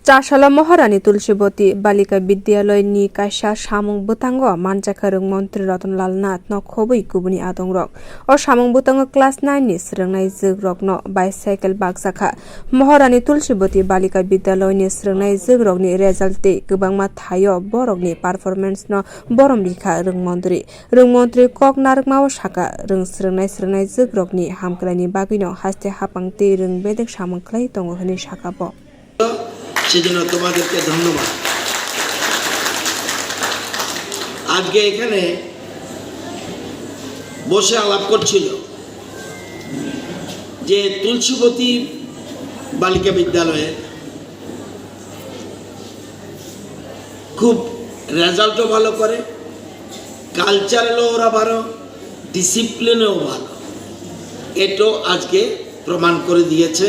चासाला महारानी तुलसीवती बालिका विद्यालय नि कायसा सामुं बुतांगो मानजाखारों मंत्री रतनलाल नाथ न खबै गुबुनि आदं रक और सामुं बुतांगो क्लास 9 नि स्रोंनाय जोग रकनो बाइसाइकेल बागसाखा महारानी तुलसीवती बालिका विद्यालय नि स्रोंनाय जोग रकनि रेजाल्टे गोबांमा थायो बरकनि पारफरमेंस न बरम बिखा रोंमंत्री कक नारकमाव साखा रों स्रोंनाय जोग रकनि हामक्रानि बागैनो हास्ते हापांते रों बेदेक सामंख्लाय दङ होनि साखाबो সেজন্য তোমাদেরকে ধন্যবাদ। আজকে এখানে বসে আলাপ করছিল যে তুলসীবতী বালিকা বিদ্যালয়ে খুব রেজাল্টও ভালো করে, কালচারালও ওরা ভালো, ডিসিপ্লিনেও ভালো। এটাও আজকে প্রমাণ করে দিয়েছে।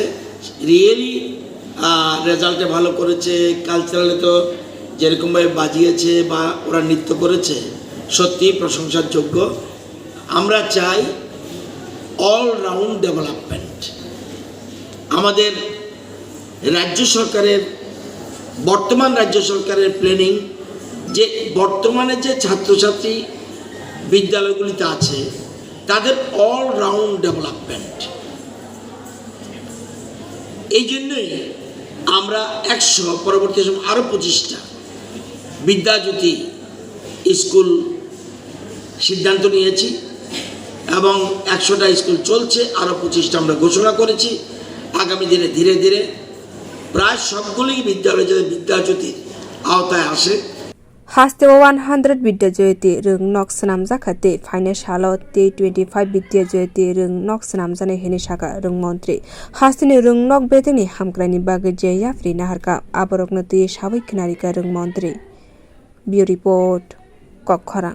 রিয়েলি রেজাল্টে ভালো করেছে, কালচারালে তো যেরকমভাবে বাজিয়েছে বা ওরা নৃত্য করেছে সত্যি প্রশংসার যোগ্য। আমরা চাই অলরাউন্ড ডেভেলপমেন্ট। আমাদের রাজ্য সরকারের বর্তমান প্ল্যানিং যে বর্তমানে যে ছাত্রছাত্রী বিদ্যালয়গুলিতে আছে তাদের অলরাউন্ড ডেভেলপমেন্ট। এই জন্যই আমরা 100 পরবর্তী সময় আরও 25টা বিদ্যাজ্যোতি স্কুল সিদ্ধান্ত নিয়েছি এবং 100টা স্কুল চলছে, আরও 25টা আমরা ঘোষণা করেছি। আগামী দিনে ধীরে ধীরে প্রায় সবগুলোই বিদ্যালয় যাতে বিদ্যাজ্যোতির আওতায় আসে। हास्ते 100 विद्याज्योति रों नक सनाम जाखाते फाइनेंस हालो T25 विद्याज्योति रों नक सनाम जाने हेनि साका रों मंत्री हास्तेनि रों नक बेदेनि हामग्रानि बागै जे याफ्रि नाहारका आबरकनो तुइ साबै खनारिका रों मंत्री। बिउ रिपोर्ट कक खरां।